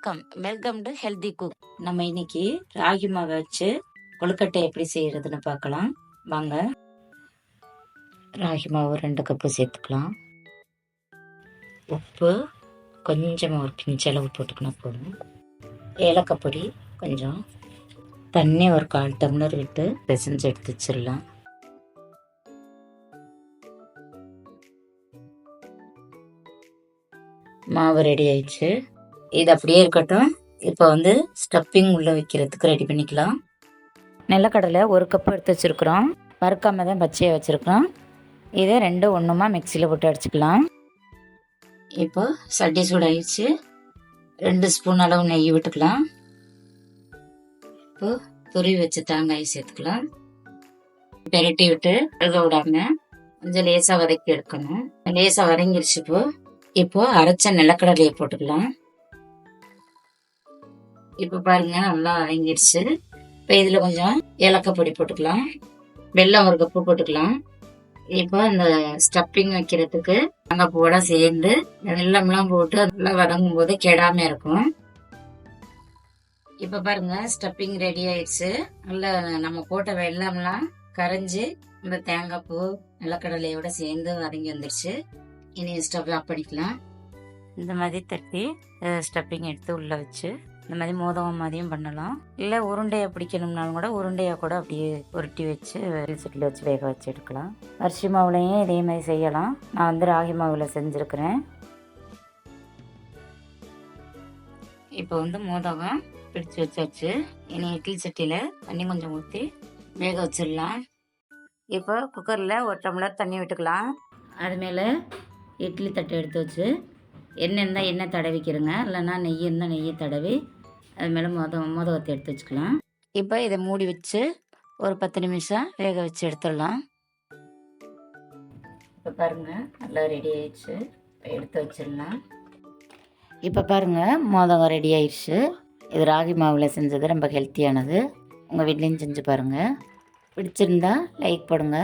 வணக்கம், welcome to healthy cook. நம்ம இன்னைக்கு ராகி மாவை வச்சு கொழுக்கட்டை எப்படி செய்யறதுன்னு பார்க்கலாம் வாங்க. ராகி மாவு 2 கப்பு சேர்த்துக்கலாம். உப்பு கொஞ்சமாக ஒரு பிஞ்ச் அளவு போட்டுக்கணும் போதும். ஏலக்காய் பொடி கொஞ்சம், தண்ணி ஒரு 1/4 டம்ளர் விட்டு பிசைஞ்சு எடுத்து வச்சிடலாம். மாவு ரெடி ஆயிடுச்சு. இது அப்படியே இருக்கட்டும். இப்போ ஸ்டப்பிங் உள்ளே வைக்கிறதுக்கு ரெடி பண்ணிக்கலாம். நிலக்கடலை 1 கப்பு எடுத்து வச்சுருக்குறோம். வறுக்காம தான் பச்சையாக வச்சுருக்கோம். இதை 2 ஒன்றுமா மிக்சியில் போட்டு அடிச்சுக்கலாம். இப்போ சட்டி சூடாயிடுச்சு. 2 ஸ்பூன் அளவு நெய் விட்டுக்கலாம். இப்போ துருவி வச்சு தேங்காய் சேர்த்துக்கலாம். பெரட்டி விட்டு அழுக விடாம கொஞ்சம் லேசாக வதக்கி எடுக்கணும். லேசாக வதங்கிருச்சு. இப்போ அரைச்ச நிலக்கடலையை போட்டுக்கலாம். இப்போ பாருங்க, நல்லா வதங்கிடுச்சு. இப்போ இதில் கொஞ்சம் ஏலக்காய் பொடி போட்டுக்கலாம். வெல்லம் 1 கப்பு போட்டுக்கலாம். இப்போ இந்த ஸ்டப்பிங் வைக்கிறதுக்கு தேங்காய் பூவோட சேர்ந்து வெல்லம்லாம் போட்டு நல்லா வதங்கும் போது கெடாம இருக்கும். இப்போ பாருங்க, ஸ்டப்பிங் ரெடி ஆயிடுச்சு. நல்லா நம்ம போட்ட வெல்லம்லாம் கரைஞ்சி இந்த தேங்காய் பூ நிலக்கடலையோட சேர்ந்து வதங்கி வந்துடுச்சு. இனி ஸ்டவ் ஆஃப் பண்ணிக்கலாம். இந்த மாதிரி தட்டி ஸ்டப்பிங் எடுத்து உள்ள வச்சு இந்த மாதிரி மோதகம் மாதிரியும் பண்ணலாம். இல்லை உருண்டையை பிடிக்கணும்னாலும் கூட உருண்டையை கூட அப்படியே உருட்டி வச்சு சட்டியில் வச்சு வேக வச்சு எடுக்கலாம். அரிசி மாவுலையும் இதே மாதிரி செய்யலாம். நான் ராகி மாவில் செஞ்சுருக்கிறேன். இப்போ மோதகம் பிடிச்சி வச்சாச்சு. இனி இட்லி சட்டியில் தண்ணி கொஞ்சம் ஊற்றி வேக வச்சிடலாம். இப்போ குக்கரில் 1 டம்ளர் தண்ணி விட்டுக்கலாம். அது மேலே இட்லி தட்டை எடுத்து வச்சு எண்ணெய் இருந்தால் எண்ணெய் தடவிக்கிறங்க, இல்லைன்னா நெய் இருந்தால் நெய்யை தடவி அது மேலே மோதகத்தை எடுத்து வச்சுக்கலாம். இப்போ இதை மூடி வச்சு ஒரு 10 நிமிஷம் வேக வச்சு எடுத்துடலாம். இப்போ பாருங்கள், நல்லா ரெடி ஆயிடுச்சு. எடுத்து வச்சிடலாம். இப்போ பாருங்கள், மோதகம் ரெடி ஆயிடுச்சு. இது ராகி மாவில் செஞ்சது ரொம்ப ஹெல்த்தியானது. உங்கள் வீட்லேயும் செஞ்சு பாருங்கள். பிடிச்சிருந்தா லைக் போடுங்க.